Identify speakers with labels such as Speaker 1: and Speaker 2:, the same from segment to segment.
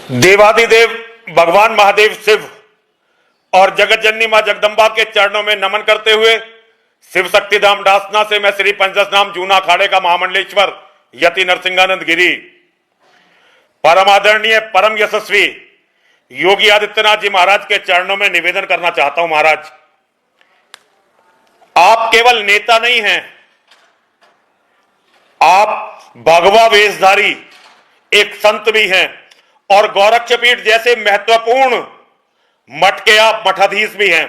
Speaker 1: देवादिदेव भगवान महादेव शिव और जगत जननी मां जगदम्बा के चरणों में नमन करते हुए शिव शक्ति धाम डासना से मैं श्री पंचदशनाम जूना अखाड़े का महामंडलेश्वर यति नरसिंहानंद गिरी परम आदरणीय परम यशस्वी योगी आदित्यनाथ जी महाराज के चरणों में निवेदन करना चाहता हूं। महाराज, आप केवल नेता नहीं हैं, आप भगवा वेशधारी एक संत भी हैं और गोरक्षपीठ जैसे महत्वपूर्ण मठ के आप मठाधीश भी हैं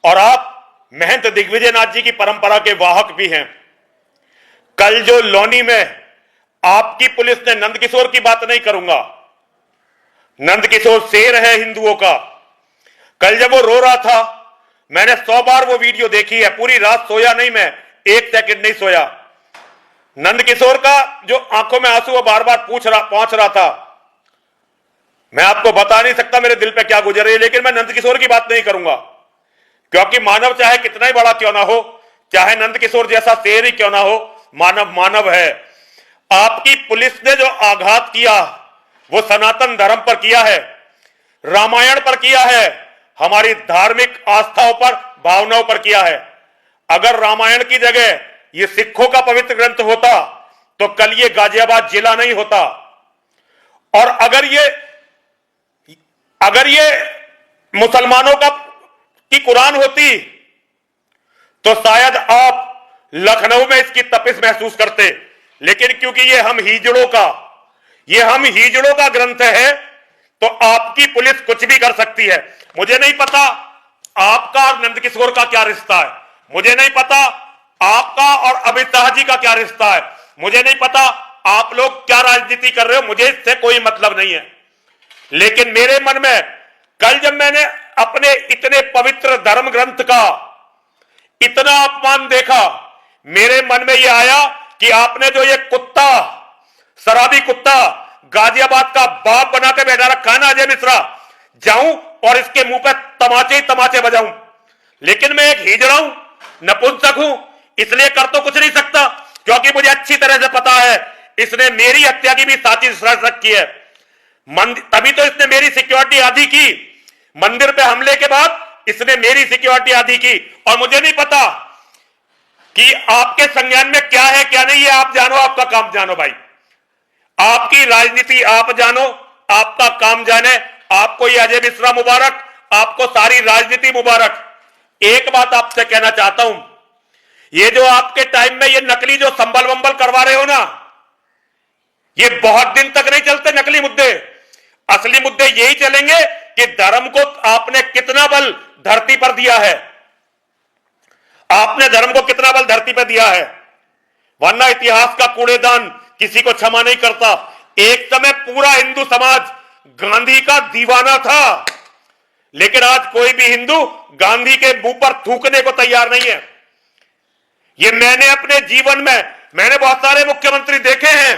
Speaker 1: और आप महंत दिग्विजयनाथ जी की परंपरा के वाहक भी हैं। कल जो लोनी में आपकी पुलिस ने नंदकिशोर की बात नहीं करूंगा, नंदकिशोर शेर है हिंदुओं का। कल जब वो रो रहा था, मैंने 100 बार वो वीडियो देखी है, पूरी रात सोया नहीं, मैं 1 सेकंड नहीं सोया। नंदकिशोर का जो आंखों में आंसू वो बार बार पहुंच रहा था, मैं आपको बता नहीं सकता मेरे दिल पे क्या गुजर रही है, लेकिन मैं नंदकिशोर की बात नहीं करूंगा क्योंकि मानव चाहे कितना ही बड़ा क्यों ना हो, चाहे नंदकिशोर जैसा शेर ही क्यों ना हो, मानव मानव है। आपकी पुलिस ने जो आघात किया वो सनातन धर्म पर किया है, रामायण पर किया है, हमारी धार्मिक आस्थाओं पर, भावनाओं पर किया है। अगर रामायण की जगह ये सिखों का पवित्र ग्रंथ होता तो कल ये गाजियाबाद जिला नहीं होता। और अगर ये मुसलमानों की कुरान होती तो शायद आप लखनऊ में इसकी तपिश महसूस करते, लेकिन क्योंकि ये हम हिजड़ों का ग्रंथ है तो आपकी पुलिस कुछ भी कर सकती है। मुझे नहीं पता आपका और नंदकिशोर का क्या रिश्ता है, मुझे नहीं पता आपका और अमित शाह जी का क्या रिश्ता है, मुझे नहीं पता आप लोग क्या राजनीति कर रहे हो, मुझे इससे कोई मतलब नहीं है। लेकिन मेरे मन में कल जब मैंने अपने इतने पवित्र धर्म ग्रंथ का इतना अपमान देखा, मेरे मन में यह आया कि आपने जो ये कुत्ता, शराबी कुत्ता गाजियाबाद का बाप बना के बैठा रखा है ना अजय मिश्रा, जाऊं और इसके मुंह पे तमाचे ही तमाचे बजाऊं। लेकिन मैं एक हिजड़ा हूं, नपुंसक हूं, इसलिए कर तो कुछ नहीं सकता क्योंकि मुझे अच्छी तरह से पता है इसने मेरी हत्या की भी साजिश रखी है। तभी तो इसने मेरी सिक्योरिटी आधी की, मंदिर पे हमले के बाद इसने मेरी सिक्योरिटी आधी की। और मुझे नहीं पता कि आपके संज्ञान में क्या है क्या नहीं है, आप जानो, आपका काम जानो भाई, आपकी राजनीति आप जानो, आपका काम जाने। आपको ये अजय मिश्रा मुबारक, आपको सारी राजनीति मुबारक। एक बात आपसे कहना चाहता हूं, ये जो आपके टाइम में ये नकली जो संबल वंबल करवा रहे हो ना, ये बहुत दिन तक नहीं चलते नकली मुद्दे। असली मुद्दे यही चलेंगे कि धर्म को आपने कितना बल धरती पर दिया है, आपने धर्म को कितना बल धरती पर दिया है, वरना इतिहास का कूड़ेदान किसी को क्षमा नहीं करता। एक समय पूरा हिंदू समाज गांधी का दीवाना था, लेकिन आज कोई भी हिंदू गांधी के मुंह पर थूकने को तैयार नहीं है। ये मैंने अपने जीवन में, मैंने बहुत सारे मुख्यमंत्री देखे हैं,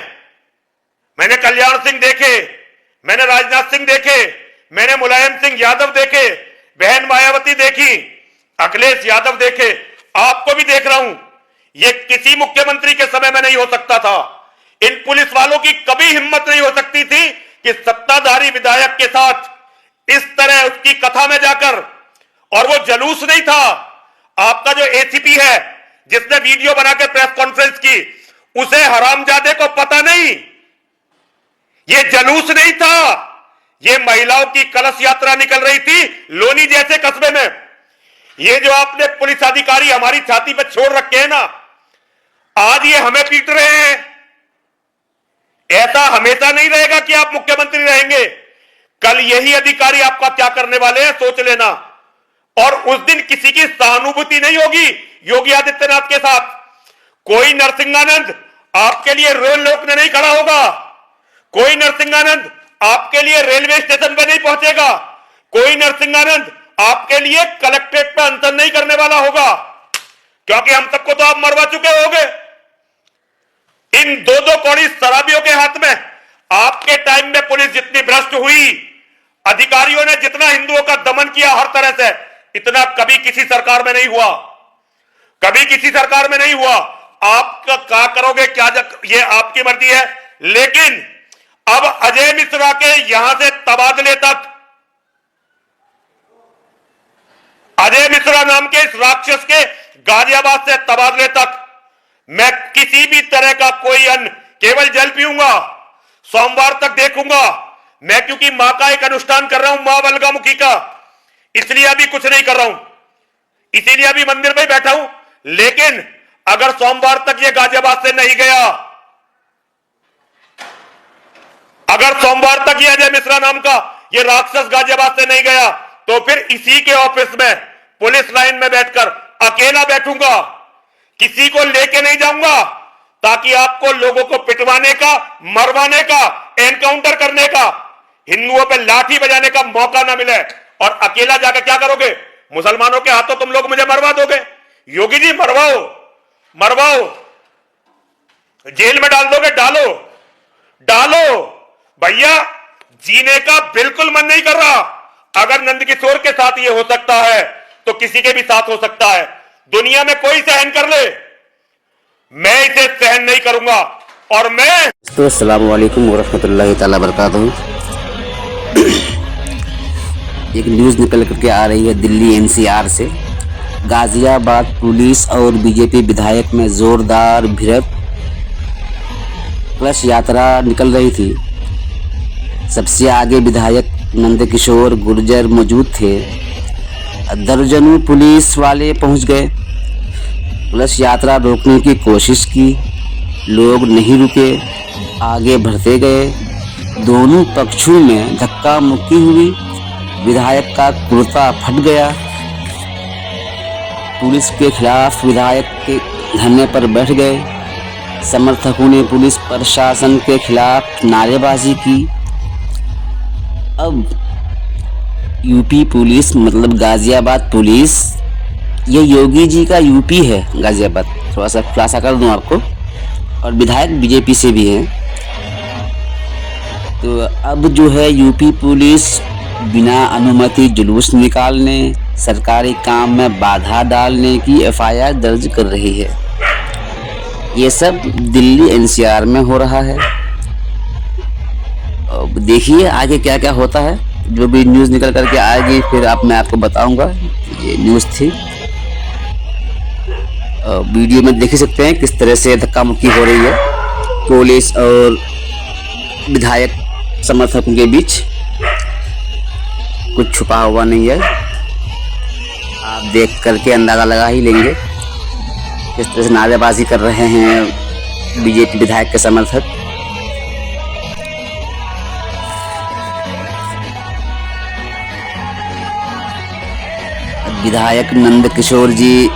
Speaker 1: मैंने कल्याण सिंह देखे, मैंने राजनाथ सिंह देखे, मैंने मुलायम सिंह यादव देखे, बहन मायावती देखी, अखिलेश यादव देखे, आपको भी देख रहा हूं। ये किसी मुख्यमंत्री के समय में नहीं हो सकता था। इन पुलिस वालों की कभी हिम्मत नहीं हो सकती थी कि सत्ताधारी विधायक के साथ इस तरह उसकी कथा में जाकर, और वो जलूस नहीं था। आपका जो एसीपी है जिसने वीडियो बनाकर प्रेस कॉन्फ्रेंस की, उसे हरामजादे को पता नहीं, ये जलूस नहीं था, ये महिलाओं की कलश यात्रा निकल रही थी लोनी जैसे कस्बे में। ये जो आपने पुलिस अधिकारी हमारी छाती पर छोड़ रखे हैं ना, आज ये हमें पीट रहे हैं। ऐसा हमेशा नहीं रहेगा कि आप मुख्यमंत्री रहेंगे, कल यही अधिकारी आपका क्या करने वाले हैं सोच लेना। और उस दिन किसी की सहानुभूति नहीं होगी योगी आदित्यनाथ के साथ। कोई नरसिंहानंद आपके लिए रेल रोकने नहीं खड़ा होगा, कोई नरसिंहानंद आपके लिए रेलवे स्टेशन पर नहीं पहुंचेगा, कोई नरसिंहानंद आपके लिए कलेक्ट्रेट पर अनशन नहीं करने वाला होगा, क्योंकि हम सबको तो आप मरवा चुके होंगे। इन दो कौड़ी शराबियों के हाथ में आपके टाइम में पुलिस जितनी भ्रष्ट हुई, अधिकारियों ने जितना हिंदुओं का दमन किया हर तरह से, इतना कभी किसी सरकार में नहीं हुआ, कभी किसी सरकार में नहीं हुआ। आप क्या करोगे क्या, ये आपकी मर्जी है, लेकिन अब अजय मिश्रा के यहां से तबादले तक, अजय मिश्रा नाम के इस राक्षस के गाजियाबाद से तबादले तक मैं किसी भी तरह का कोई अन्न, केवल जल पीऊंगा, सोमवार तक देखूंगा मैं, क्योंकि मां का एक अनुष्ठान कर रहा हूं, मां बलगामुखी का, इसलिए अभी कुछ नहीं कर रहा हूं, इसीलिए अभी मंदिर में बैठा हूं। लेकिन अगर सोमवार तक ये गाजियाबाद से नहीं गया, अगर सोमवार तक ये अजय मिश्रा नाम का ये राक्षस गाजियाबाद से नहीं गया, तो फिर इसी के ऑफिस में पुलिस लाइन में बैठकर अकेला बैठूंगा, किसी को लेके नहीं जाऊंगा, ताकि आपको लोगों को पिटवाने का, मरवाने का, एनकाउंटर करने का, हिंदुओं पे लाठी बजाने का मौका ना मिले। और अकेला जाकर क्या करोगे? मुसलमानों के हाथों तुम लोग मुझे मरवा दोगे। योगी जी मरवाओ, मरवाओ, जेल में डाल दोगे, डालो, डालो, भैया जीने का बिल्कुल मन नहीं कर रहा। अगर नंदकिशोर के साथ ये हो सकता है तो किसी के भी साथ हो सकता है। दुनिया में कोई सहन कर ले, मैं इसे सहन नहीं करूंगा। और मैं
Speaker 2: तो अस्सलाम वालेकुम वरहमतुल्लाहि ताला बरकातहू। एक न्यूज़ निकल करके आ रही है दिल्ली एनसीआर से। गाजियाबाद पुलिस और बीजेपी विधायक में जोरदार भिड़ंत। कलश यात्रा निकल रही थी, सबसे आगे विधायक नंदकिशोर गुर्जर मौजूद थे। दर्जनों पुलिस वाले पहुंच गए, कलश यात्रा रोकने की कोशिश की, लोग नहीं रुके, आगे बढ़ते गए। दोनों पक्षों में धक्का मुक्की हुई, विधायक का कुर्ता फट गया। पुलिस के खिलाफ विधायक के धरने पर बैठ गए। समर्थकों ने पुलिस प्रशासन के खिलाफ नारेबाजी की। अब यूपी पुलिस मतलब गाजियाबाद पुलिस, ये योगी जी का यूपी है गाजियाबाद, थोड़ा सा खुलासा कर दूं आपको। और विधायक बीजेपी से भी हैं। तो अब जो है यूपी पुलिस बिना अनुमति जुलूस निकालने, सरकारी काम में बाधा डालने की एफआईआर दर्ज कर रही है। ये सब दिल्ली एनसीआर में हो रहा है। अब देखिए आगे क्या क्या होता है। जो भी न्यूज़ निकल करके आएगी फिर मैं आपको बताऊंगा। ये न्यूज़ थी, वीडियो में देख ही सकते हैं किस तरह से धक्का मुक्की हो रही है पुलिस और विधायक समर्थकों के बीच। कुछ छुपा हुआ नहीं है, आप देख करके अंदाज़ा लगा ही लेंगे किस तरह से नारेबाजी कर रहे हैं बीजेपी विधायक के समर्थक। विधायक नंदकिशोर जी